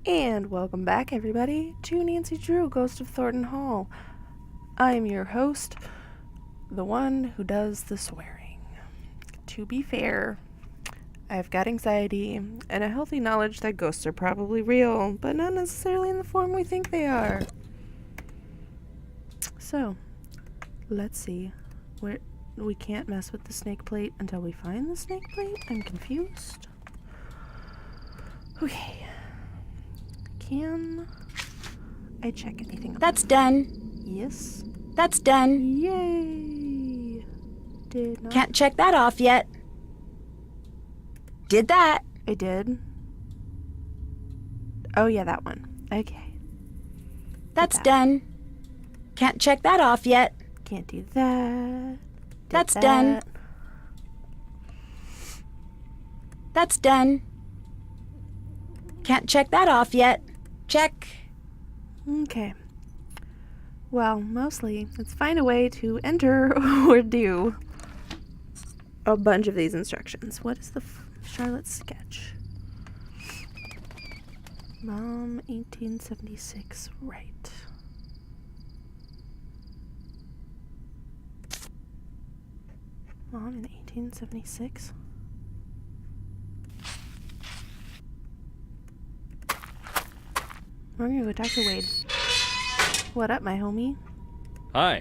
And welcome back, everybody, to Nancy Drew, Ghost of Thornton Hall. I'm your host, the one who does the swearing. To be fair, I've got anxiety and a healthy knowledge that ghosts are probably real, but not necessarily in the form we think they are. So, let's see. We can't mess with the snake plate until we find the snake plate? I'm confused. Okay. Can I check anything else? That's done. Yes. That's done. Yay. Did not. Can't check that off yet. Did that. I did. Oh, yeah, that one. Okay. That's that. done. Can't check that off yet. Can't do that. Did That's that. done. That's done. Can't check that off yet. Check. Okay. Well, mostly, let's find a way to enter or do a bunch of these instructions. What is the Charlotte sketch? Mom, 1876, right. Mom in 1876? We're gonna go talk to Wade. What up, my homie? Hi.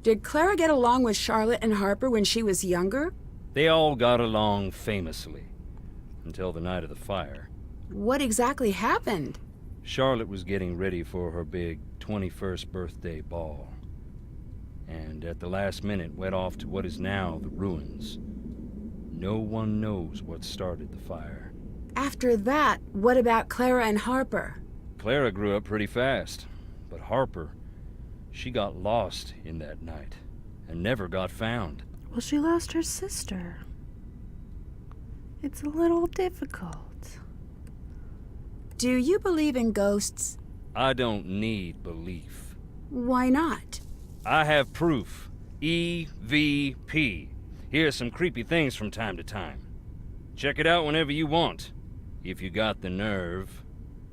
Did Clara get along with Charlotte and Harper when she was younger? They all got along famously. Until the night of the fire. What exactly happened? Charlotte was getting ready for her big 21st birthday ball. And at the last minute went off to what is now the ruins. No one knows what started the fire. After that, what about Clara and Harper? Clara grew up pretty fast. But Harper, she got lost in that night. And never got found. Well, she lost her sister. It's a little difficult. Do you believe in ghosts? I don't need belief. Why not? I have proof. EVP. Here's some creepy things from time to time. Check it out whenever you want, if you got the nerve.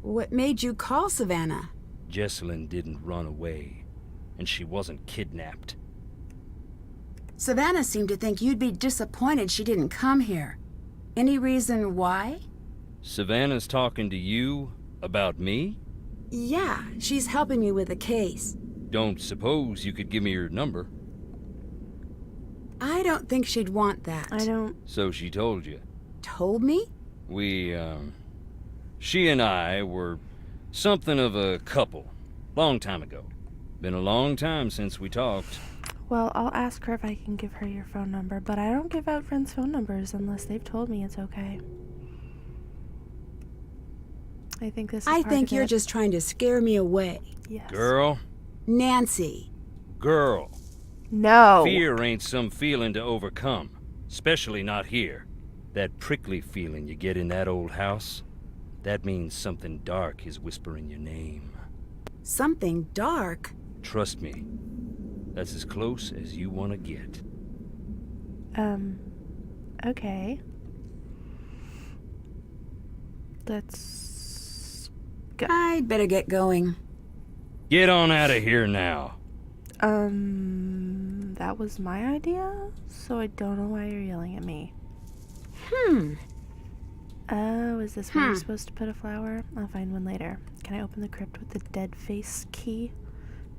What made you call Savannah? Jessalyn didn't run away, and she wasn't kidnapped. Savannah seemed to think you'd be disappointed she didn't come here. Any reason why? Savannah's talking to you about me? Yeah, she's helping me with a case. Don't suppose you could give me your number? I don't think she'd want that. I don't... So she told you. Told me? She and I were something of a couple. Long time ago. Been a long time since we talked. Well, I'll ask her if I can give her your phone number, but I don't give out friends' phone numbers unless they've told me it's okay. I think this is I part think of you're it. just trying to scare me away. Yes. Girl. Nancy. Girl. No. Fear ain't some feeling to overcome. Especially not here. That prickly feeling you get in that old house, that means something dark is whispering your name. Something dark? Trust me, that's as close as you want to get. Okay. Let's go. I'd better get going. Get on out of here now. That was my idea, so I don't know why you're yelling at me. Oh, is this where you're supposed to put a flower? I'll find one later. Can I open the crypt with the dead face key?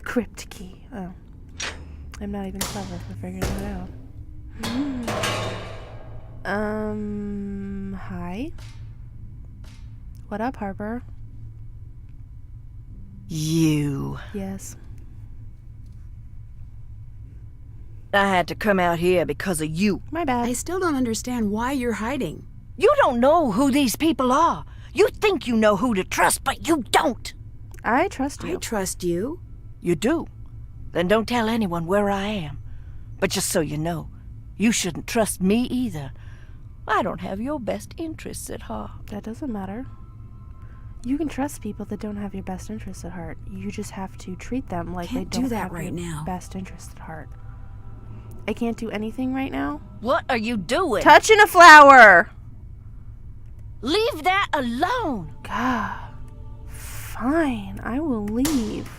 Crypt key. Oh. I'm not even clever for figuring that out. Hi? What up, Harper? You. Yes. I had to come out here because of you. My bad. I still don't understand why you're hiding. You don't know who these people are. You think you know who to trust, but you don't. I trust you. I trust you. You do. Then don't tell anyone where I am. But just so you know, you shouldn't trust me either. I don't have your best interests at heart. That doesn't matter. You can trust people that don't have your best interests at heart. You just have to treat them like Can't they don't do that have right your now. best interests at heart. I can't do anything right now. What are you doing? Touching a flower! Leave that alone. God. Fine, I will leave.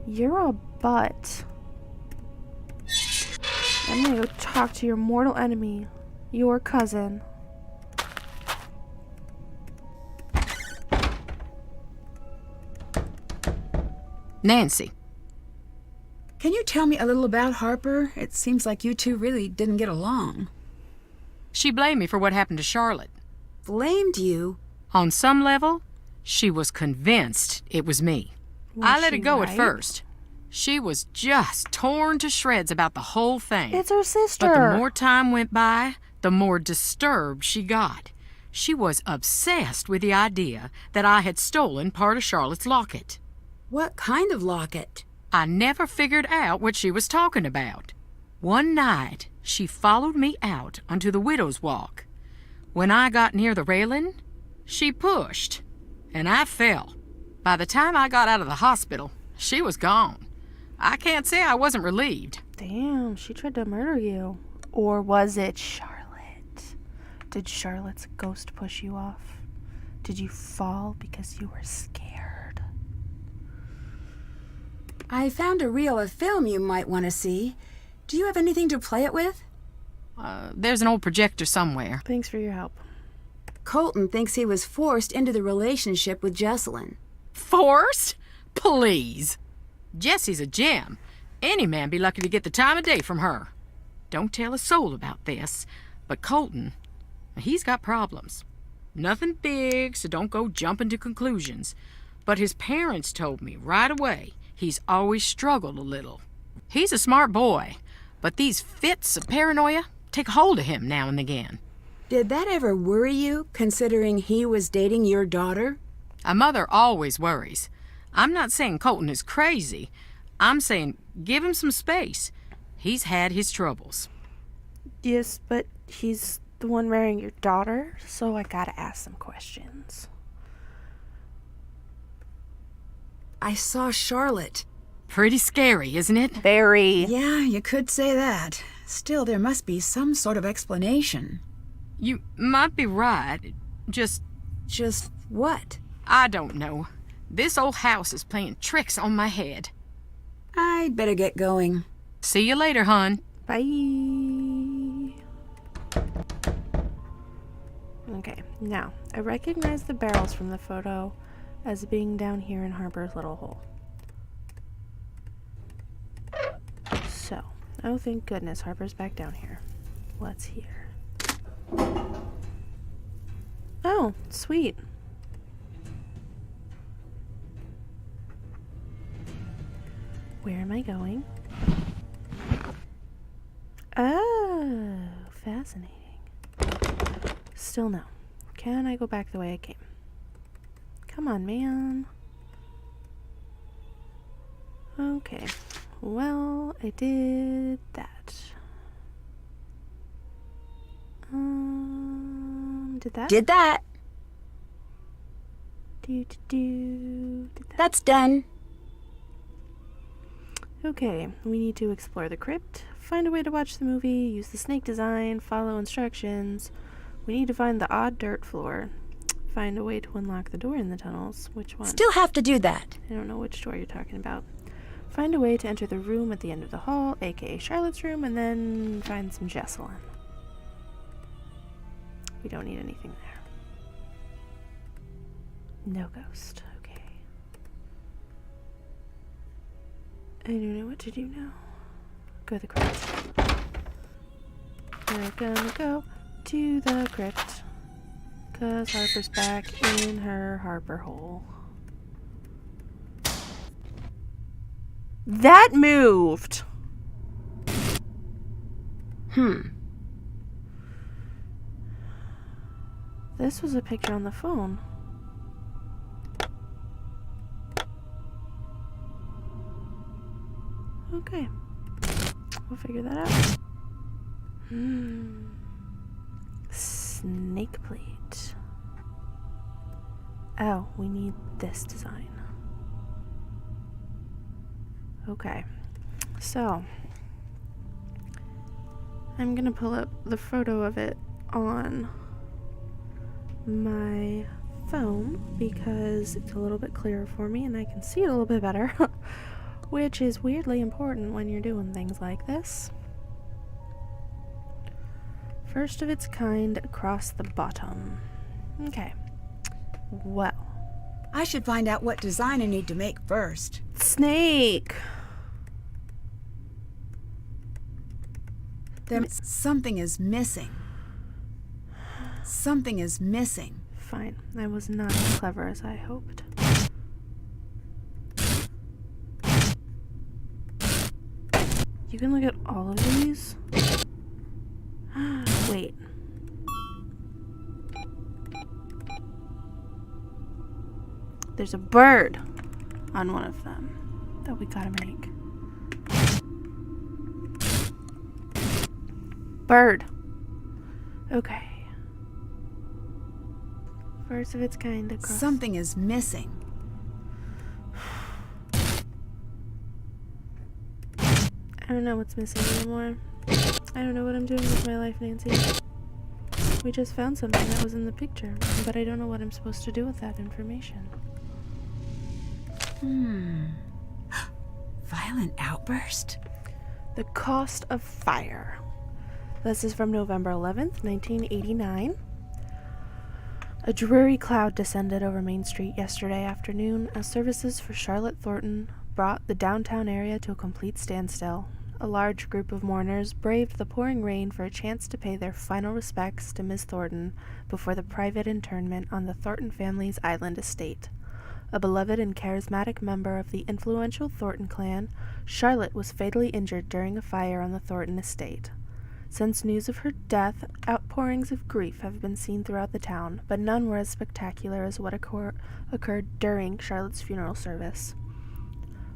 You're a butt. I'm gonna go talk to your mortal enemy, your cousin. Nancy. Can you tell me a little about Harper? It seems like you two really didn't get along. She blamed me for what happened to Charlotte. Blamed you? On some level, she was convinced it was me. I let it go at first. She was just torn to shreds about the whole thing. It's her sister. But the more time went by, the more disturbed she got. She was obsessed with the idea that I had stolen part of Charlotte's locket. What kind of locket? I never figured out what she was talking about. One night, she followed me out onto the widow's walk. When I got near the railing, she pushed, and I fell. By the time I got out of the hospital, she was gone. I can't say I wasn't relieved. Damn, she tried to murder you. Or was it Charlotte? Did Charlotte's ghost push you off? Did you fall because you were scared? I found a reel of film you might want to see. Do you have anything to play it with? There's an old projector somewhere. Thanks for your help. Colton thinks he was forced into the relationship with Jesselyn. Forced? Please. Jessie's a gem. Any man be lucky to get the time of day from her. Don't tell a soul about this, but Colton, he's got problems. Nothing big, so don't go jumping to conclusions. But his parents told me right away he's always struggled a little. He's a smart boy, but these fits of paranoia take hold of him now and again. Did that ever worry you, considering he was dating your daughter? A mother always worries. I'm not saying Colton is crazy. I'm saying give him some space. He's had his troubles. Yes, but he's the one marrying your daughter, so I gotta ask some questions. I saw Charlotte. Pretty scary, isn't it? Very. Yeah, you could say that. Still, there must be some sort of explanation. You might be right. Just what? I don't know. This old house is playing tricks on my head. I'd better get going. See you later, hon. Bye. Okay, now, I recognize the barrels from the photo as being down here in Harper's little hole. So, oh thank goodness, Harper's back down here. What's here? Oh, sweet. Where am I going? Oh, fascinating. Still no. Can I go back the way I came? Come on, man. Okay. Well, I did that. Did that? Did that. That's done. Okay, we need to explore the crypt, find a way to watch the movie, use the snake design, follow instructions. We need to find the odd dirt floor, find a way to unlock the door in the tunnels. Which one? Still have to do that. I don't know which door you're talking about. Find a way to enter the room at the end of the hall, aka Charlotte's room, and then find some Jesselyn. We don't need anything there. No ghost. Okay. I don't know what to do now. Go to the crypt. We're gonna go to the crypt. 'Cause Harper's back in her Harper hole. That moved! This was a picture on the phone. Okay. We'll figure that out. Snake plate. Oh, we need this design. Okay. So, I'm gonna pull up the photo of it on my phone because it's a little bit clearer for me and I can see it a little bit better, which is weirdly important when you're doing things like this. First of its kind across the bottom. Okay. Well. I should find out what design I need to make first. Snake! Something is missing. Something is missing. Fine. I was not as clever as I hoped. You can look at all of these? Wait. There's a bird on one of them that we gotta make. Bird. Okay. First of its kind across. Something is missing. I don't know what's missing anymore. I don't know what I'm doing with my life, Nancy. We just found something that was in the picture, but I don't know what I'm supposed to do with that information. Violent outburst? The cost of fire. This is from November 11th, 1989. A dreary cloud descended over Main Street yesterday afternoon as services for Charlotte Thornton brought the downtown area to a complete standstill. A large group of mourners braved the pouring rain for a chance to pay their final respects to Miss Thornton before the private interment on the Thornton family's island estate. A beloved and charismatic member of the influential Thornton clan, Charlotte was fatally injured during a fire on the Thornton estate. Since news of her death, outpourings of grief have been seen throughout the town, but none were as spectacular as what occurred during Charlotte's funeral service.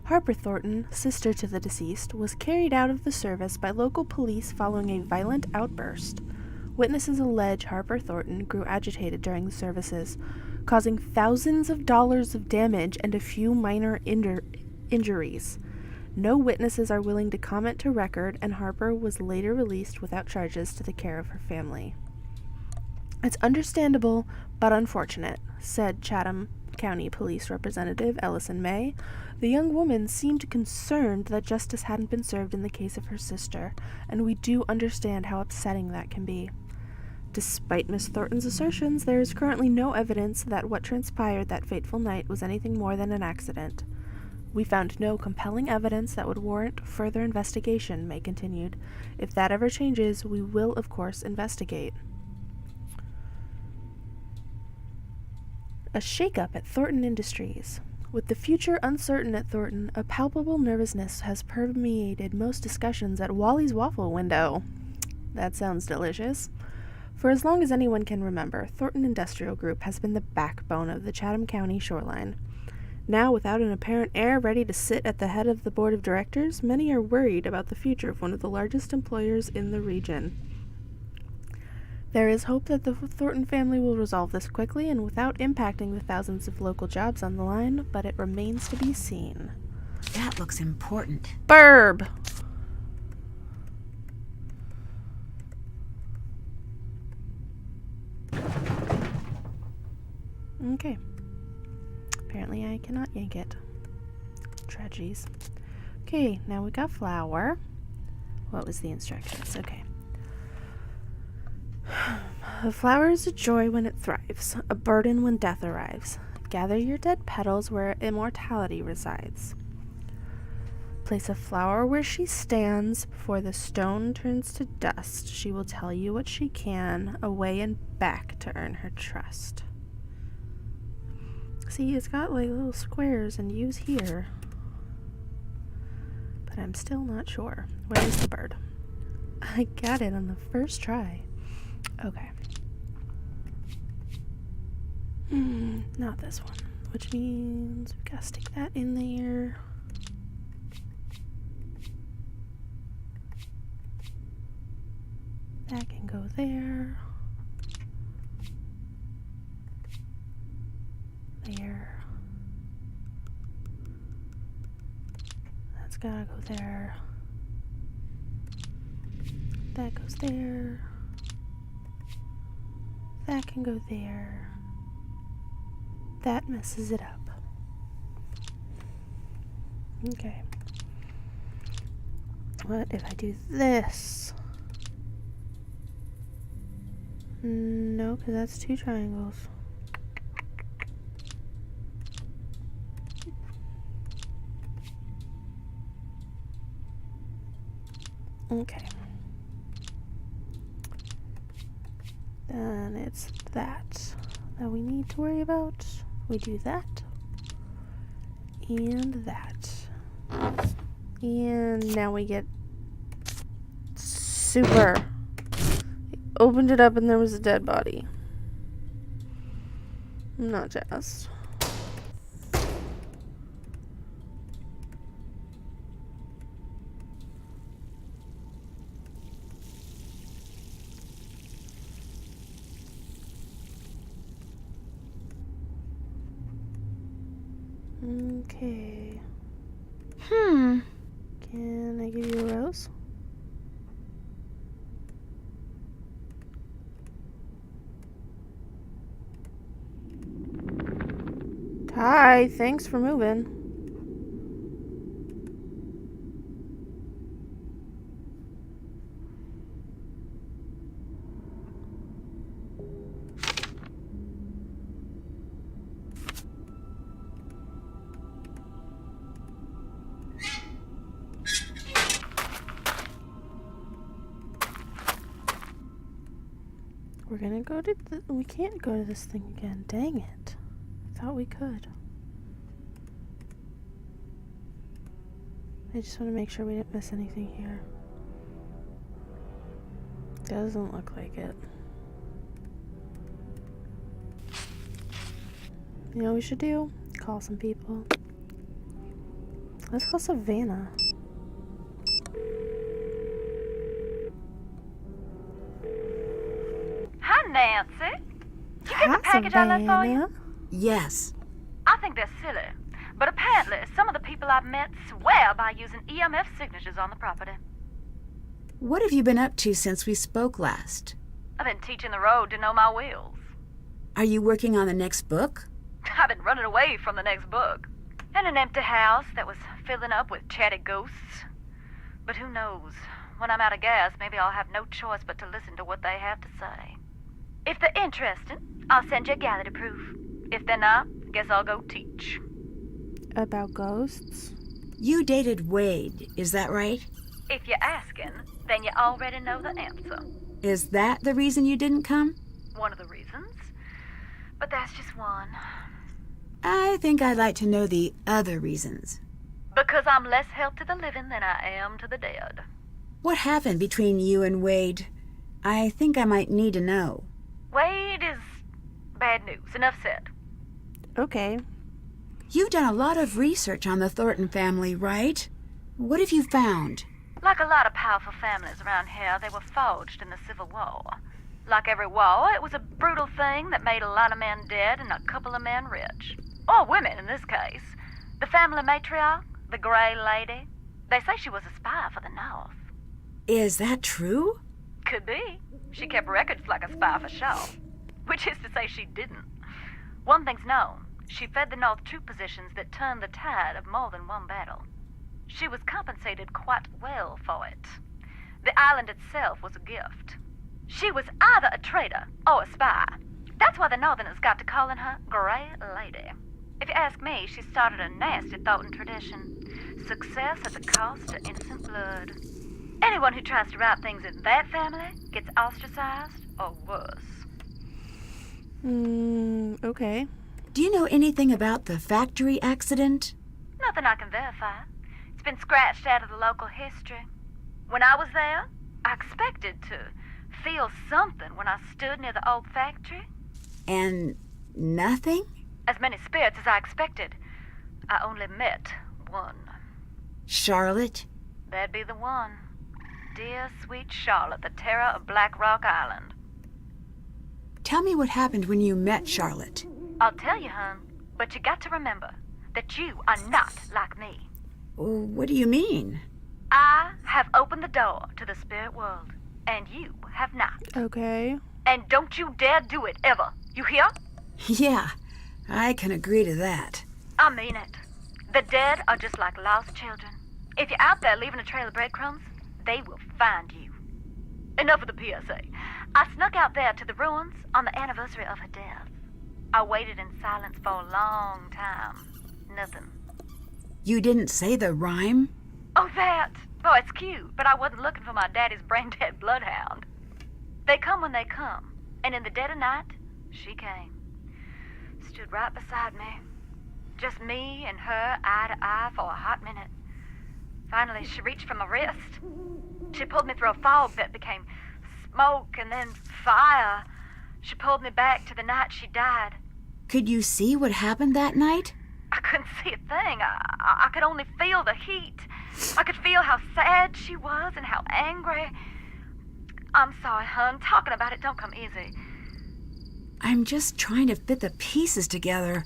Harper Thornton, sister to the deceased, was carried out of the service by local police following a violent outburst. Witnesses allege Harper Thornton grew agitated during the services, causing thousands of dollars of damage and a few minor injuries. No witnesses are willing to comment to record, and Harper was later released without charges to the care of her family. It's understandable, but unfortunate, said Chatham County Police Representative Ellison May. The young woman seemed concerned that justice hadn't been served in the case of her sister, and we do understand how upsetting that can be. Despite Miss Thornton's assertions, there is currently no evidence that what transpired that fateful night was anything more than an accident. We found no compelling evidence that would warrant further investigation, May continued. If that ever changes, we will, of course, investigate. A shakeup at Thornton Industries. With the future uncertain at Thornton, a palpable nervousness has permeated most discussions at Wally's Waffle Window. That sounds delicious. For as long as anyone can remember, Thornton Industrial Group has been the backbone of the Chatham County shoreline. Now, without an apparent heir ready to sit at the head of the board of directors, many are worried about the future of one of the largest employers in the region. There is hope that the Thornton family will resolve this quickly and without impacting the thousands of local jobs on the line, but it remains to be seen. That looks important. Burb! Okay. Apparently I cannot yank it. Tragedies. Okay, now we got flour. What was the instructions? Okay. A flower is a joy when it thrives, a burden when death arrives. Gather your dead petals where immortality resides. Place a flower where she stands, before the stone turns to dust. She will tell you what she can, away and back to earn her trust. See, it's got like little squares and use here. But I'm still not sure. Where is the bird? I got it on the first try. Okay. Not this one. Which means we gotta stick that in there. That can go there. There. That's gotta go there. That goes there. That can go there. That messes it up. Okay. What if I do this? No, because that's 2 triangles. Okay. Then it's that we need to worry about. We do that. And that. And now we get super. Opened it up and there was a dead body. I'm not jazzed. Okay. Can I give you a rose? Hi, thanks for moving. We're gonna go to we can't go to this thing again. Dang it. I thought we could. I just want to make sure we didn't miss anything here. Doesn't look like it. You know what we should do? Call some people. Let's call Savannah. Hi, Nancy. Did you get the package I left for you? Yes. I think they're silly, but apparently some of the people I've met swear by using EMF signatures on the property. What have you been up to since we spoke last? I've been teaching the road to know my wheels. Are you working on the next book? I've been running away from the next book. In an empty house that was filling up with chatty ghosts. But who knows? When I'm out of gas, maybe I'll have no choice but to listen to what they have to say. If they're interested, I'll send you a gallery proof. If they're not, guess I'll go teach. About ghosts? You dated Wade, is that right? If you're asking, then you already know the answer. Is that the reason you didn't come? One of the reasons. But that's just one. I think I'd like to know the other reasons. Because I'm less help to the living than I am to the dead. What happened between you and Wade? I think I might need to know. Wade is bad news. Enough said. Okay. You've done a lot of research on the Thornton family, right? What have you found? Like a lot of powerful families around here, they were forged in the Civil War. Like every war, it was a brutal thing that made a lot of men dead and a couple of men rich. Or women, in this case. The family matriarch, the Gray Lady, they say she was a spy for the North. Is that true? Could be. She kept records like a spy for sure. Which is to say she didn't. One thing's known. She fed the North troop positions that turned the tide of more than one battle. She was compensated quite well for it. The island itself was a gift. She was either a traitor or a spy. That's why the Northerners got to calling her Gray Lady. If you ask me, she started a nasty Thornton tradition. Success at the cost of innocent blood. Anyone who tries to write things in that family gets ostracized or worse. Okay. Do you know anything about the factory accident? Nothing I can verify. It's been scratched out of the local history. When I was there, I expected to feel something when I stood near the old factory. And nothing? As many spirits as I expected. I only met one. Charlotte? That'd be the one. Dear, sweet Charlotte, the terror of Black Rock Island. Tell me what happened when you met Charlotte. I'll tell you, hon, but you got to remember that you are not like me. What do you mean? I have opened the door to the spirit world, and you have not. Okay. And don't you dare do it, ever. You hear? Yeah, I can agree to that. I mean it. The dead are just like lost children. If you're out there leaving a trail of breadcrumbs, they will find you. Enough of the PSA. I snuck out there to the ruins on the anniversary of her death. I waited in silence for a long time. Nothing. You didn't say the rhyme? Oh, that. Oh, it's cute, but I wasn't looking for my daddy's brain-dead bloodhound. They come when they come, and in the dead of night, she came. Stood right beside me. Just me and her, eye to eye, for a hot minute. Finally, she reached for my wrist. She pulled me through a fog that became smoke and then fire. She pulled me back to the night she died. Could you see what happened that night? I couldn't see a thing. I could only feel the heat. I could feel how sad she was and how angry. I'm sorry, hon. Talking about it don't come easy. I'm just trying to fit the pieces together.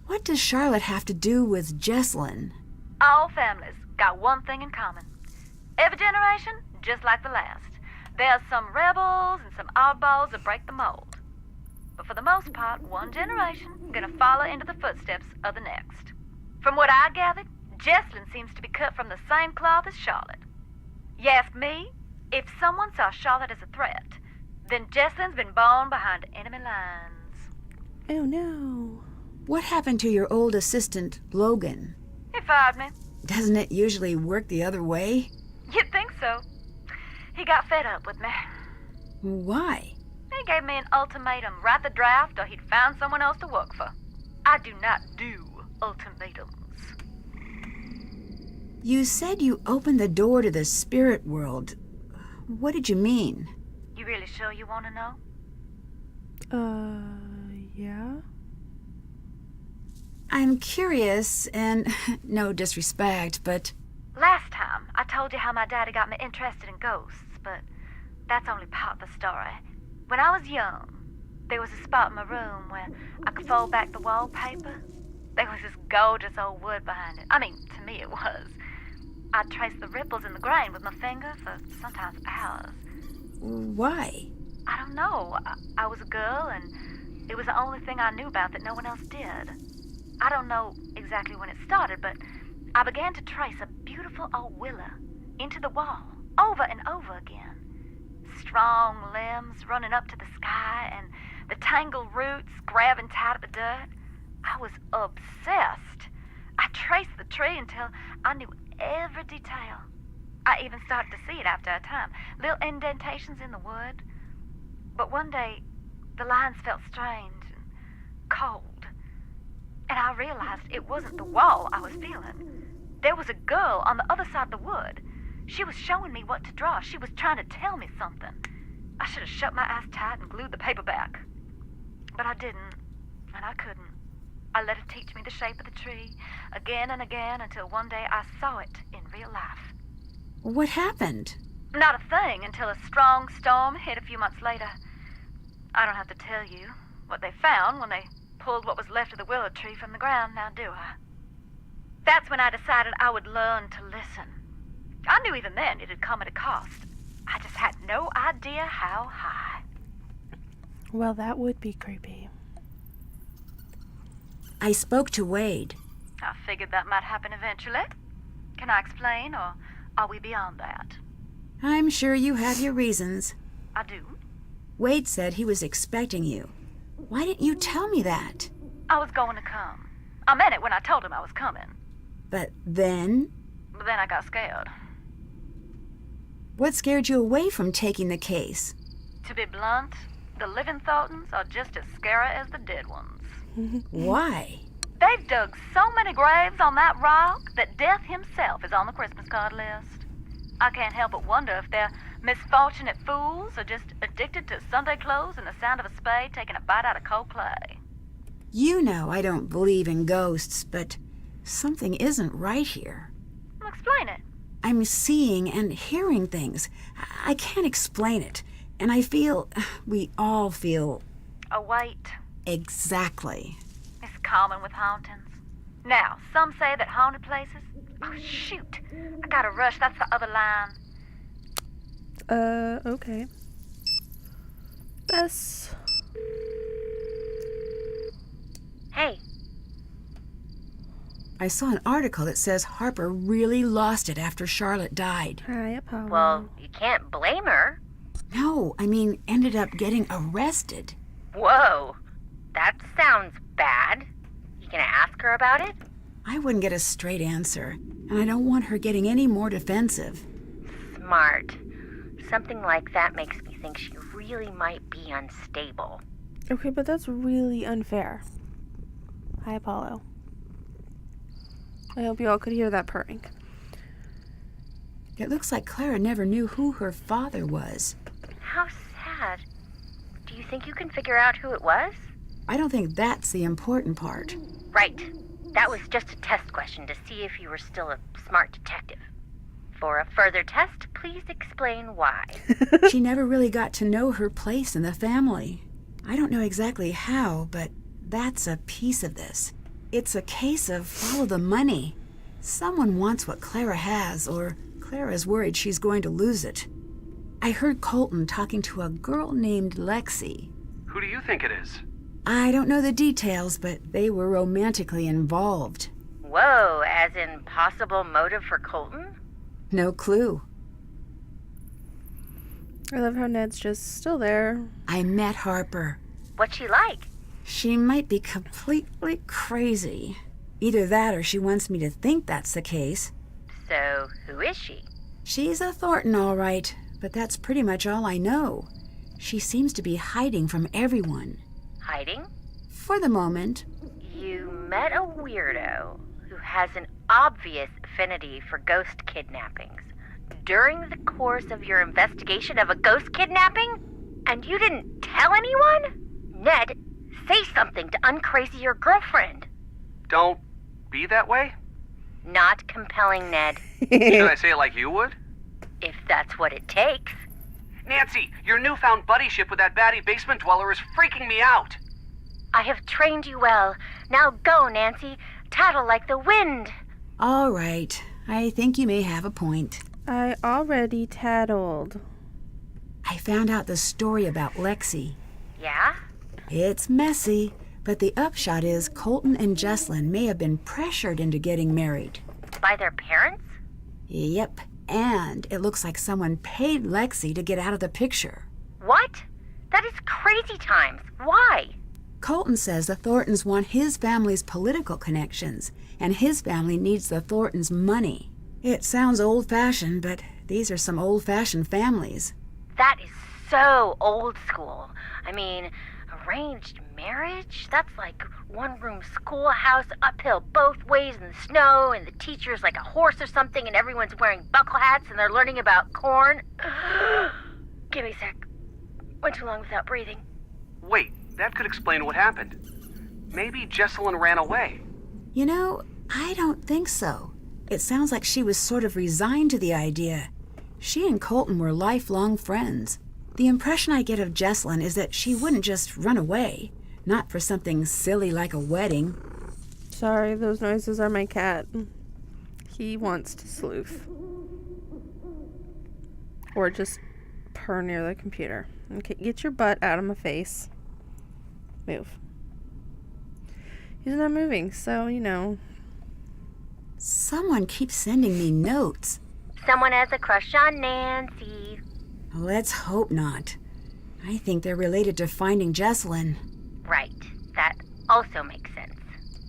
What does Charlotte have to do with Jesslyn? All families got one thing in common. Every generation, just like the last. There's some rebels and some oddballs that break the mold. But for the most part, one generation gonna follow into the footsteps of the next. From what I gathered, Jesslyn seems to be cut from the same cloth as Charlotte. You ask me, if someone saw Charlotte as a threat, then Jesslyn's been born behind enemy lines. Oh no. What happened to your old assistant, Logan? He fired me. Doesn't it usually work the other way? You'd think so. He got fed up with me. Why? He gave me an ultimatum, write the draft or he'd find someone else to work for. I do not do ultimatums. You said you opened the door to the spirit world. What did you mean? You really sure you want to know? Yeah? I'm curious, and no disrespect, but... Last time, I told you how my daddy got me interested in ghosts, but that's only part of the story. When I was young, there was a spot in my room where I could fold back the wallpaper. There was this gorgeous old wood behind it. I mean, to me it was. I'd trace the ripples in the grain with my finger for sometimes hours. Why? I don't know. I was a girl, and it was the only thing I knew about that no one else did. I don't know exactly when it started, but I began to trace a beautiful old willow into the wall, over and over again. Strong limbs running up to the sky, and the tangled roots grabbing tight at the dirt. I was obsessed. I traced the tree until I knew every detail. I even started to see it after a time, little indentations in the wood. But one day, the lines felt strange and cold. And I realized it wasn't the wall I was feeling. There was a girl on the other side of the wood. She was showing me what to draw. She was trying to tell me something. I should have shut my eyes tight and glued the paper back. But I didn't, and I couldn't. I let her teach me the shape of the tree, again and again, until one day I saw it in real life. What happened? Not a thing until a strong storm hit a few months later. I don't have to tell you what they found when they pulled what was left of the willow tree from the ground, now do I? That's when I decided I would learn to listen. I knew even then it had come at a cost. I just had no idea how high. Well, that would be creepy. I spoke to Wade. I figured that might happen eventually. Can I explain, or are we beyond that? I'm sure you have your reasons. I do. Wade said he was expecting you. Why didn't you tell me that? I was going to come. I meant it when I told him I was coming. But then? But then I got scared. What scared you away from taking the case? To be blunt, the living Thorntons are just as scary as the dead ones. Why? They've dug so many graves on that rock that death himself is on the Christmas card list. I can't help but wonder if they're misfortunate fools or just addicted to Sunday clothes and the sound of a spade taking a bite out of cold clay. You know I don't believe in ghosts, but something isn't right here. Explain it. I'm seeing and hearing things. I can't explain it. And I feel, we all feel... A weight. Exactly. It's common with hauntings. Now, some say that haunted places... Oh, shoot. I gotta rush. That's the other line. Okay. Bess. Hey, I saw an article that says Harper really lost it after Charlotte died. Hi, Apollo. well, you can't blame her. No, I mean, ended up getting arrested. Whoa, that sounds bad. You gonna ask her about it? I wouldn't get a straight answer, and I don't want her getting any more defensive. Smart. Something like that makes me think she really might be unstable. Okay, but that's really unfair. Hi, Apollo. I hope you all could hear that purring. It looks like Clara never knew who her father was. How sad. Do you think you can figure out who it was? I don't think that's the important part. Right. That was just a test question to see if you were still a smart detective. For a further test, please explain why. She never really got to know her place in the family. I don't know exactly how, but that's a piece of this. It's a case of follow the money. Someone wants what Clara has, or Clara's worried she's going to lose it. I heard Colton talking to a girl named Lexi. Who do you think it is? I don't know the details, but they were romantically involved. Whoa, as in possible motive for Colton? No clue. I love how Ned's just still there. I met Harper. What's she like? She might be completely crazy. Either that or she wants me to think that's the case. So, who is she? She's a Thornton, all right, but that's pretty much all I know. She seems to be hiding from everyone. Hiding? For the moment. You met a weirdo who has an obvious affinity for ghost kidnappings during the course of your investigation of a ghost kidnapping? And you didn't tell anyone? Ned, say something to uncrazy your girlfriend. Don't be that way? Not compelling, Ned, Should I say it like you would? if that's what it takes. Nancy, your newfound buddyship with that baddie basement dweller is freaking me out. I have trained you well. Now go, Nancy. Tattle like the wind. All right, I think you may have a point. I already tattled. I found out the story about Lexi. Yeah? It's messy, but the upshot is Colton and Jesslyn may have been pressured into getting married. By their parents? Yep, and it looks like someone paid Lexi to get out of the picture. What? That is crazy times. Why? Colton says the Thorntons want his family's political connections, and his family needs the Thorntons' money. It sounds old-fashioned, but these are some old-fashioned families. That is so old school. I mean, arranged marriage? That's like one-room schoolhouse, uphill both ways in the snow, and the teacher's like a horse or something, and everyone's wearing buckle hats, and they're learning about corn. Give me a sec. Went too long without breathing. Wait, that could explain what happened. Maybe Jesselyn ran away. You know, I don't think so. It sounds like she was sort of resigned to the idea. She and Colton were lifelong friends. The impression I get of Jesselyn is that she wouldn't just run away, not for something silly like a wedding. Sorry, those noises are my cat. He wants to sleuth. Or just purr near the computer. Okay, get your butt out of my face. Move. He's not moving, so, you know. Someone keeps sending me notes. Someone has a crush on Nancy. Let's hope not. I think they're related to finding Jesselyn. Right. That also makes sense.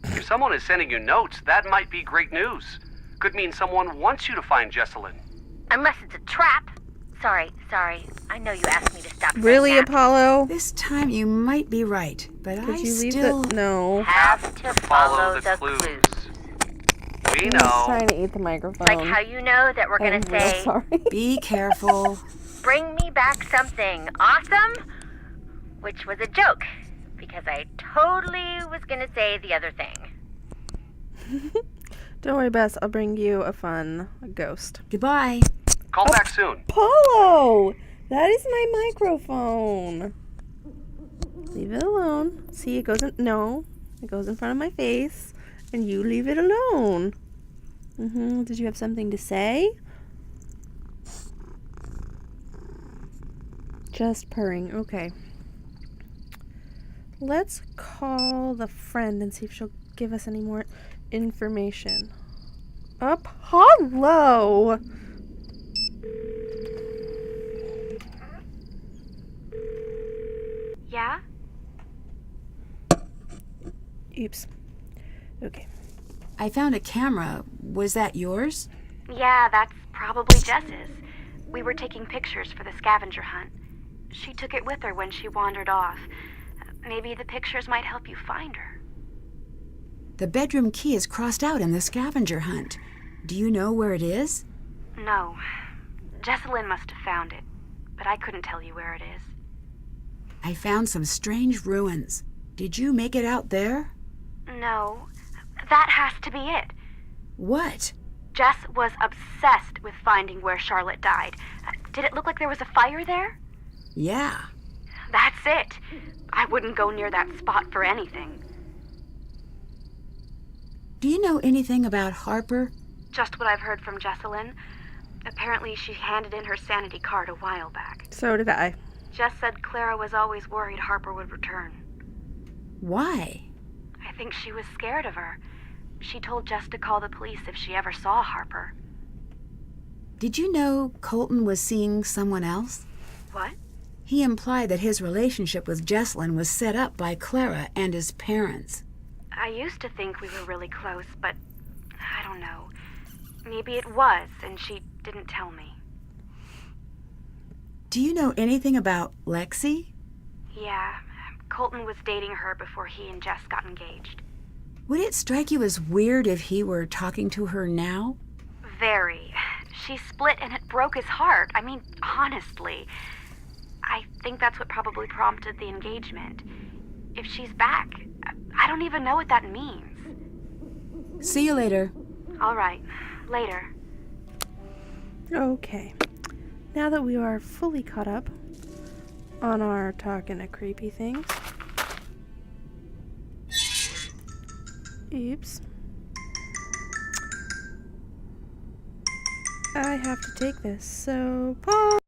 If someone is sending you notes, that might be great news. Could mean someone wants you to find Jesselyn. Unless it's a trap. Sorry. I know you asked me to stop saying Really, that. Apollo? This time you might be right, but Could I you leave still... No. Have to follow the clues. We He's know. trying to eat the microphone. Like how you know that we're gonna I'm real say, sorry. Be careful. bring me back something awesome, which was a joke, because I totally was gonna say the other thing. Don't worry, Bess. I'll bring you a fun ghost. Goodbye. Call back soon. Apollo! That is my microphone. Leave it alone. See, it goes in... No. It goes in front of my face. And you leave it alone. Did you have something to say? Just purring. Okay. Let's call the friend and see if she'll give us any more information. Hello! Yeah? Oops. Okay. I found a camera. Was that yours? Yeah, that's probably Jess's. We were taking pictures for the scavenger hunt. She took it with her when she wandered off. Maybe the pictures might help you find her. The bedroom key is crossed out in the scavenger hunt. Do you know where it is? No. Jessalyn must have found it, but I couldn't tell you where it is. I found some strange ruins. Did you make it out there? No. That has to be it. What? Jess was obsessed with finding where Charlotte died. Did it look like there was a fire there? Yeah. That's it. I wouldn't go near that spot for anything. Do you know anything about Harper? Just what I've heard from Jessalyn. Apparently she handed in her sanity card a while back. So did I. Jess said Clara was always worried Harper would return. Why? I think she was scared of her. She told Jess to call the police if she ever saw Harper. Did you know Colton was seeing someone else? What? He implied that his relationship with Jessalyn was set up by Clara and his parents. I used to think we were really close, but I don't know. Maybe it was, and she didn't tell me. Do you know anything about Lexi? Yeah, Colton was dating her before he and Jess got engaged. Would it strike you as weird if he were talking to her now? Very. She split and it broke his heart. I mean, honestly. I think that's what probably prompted the engagement. If she's back, I don't even know what that means. See you later. All right, later. Okay. Now that we are fully caught up on our talking to creepy things. Oops. I have to take this, so pause.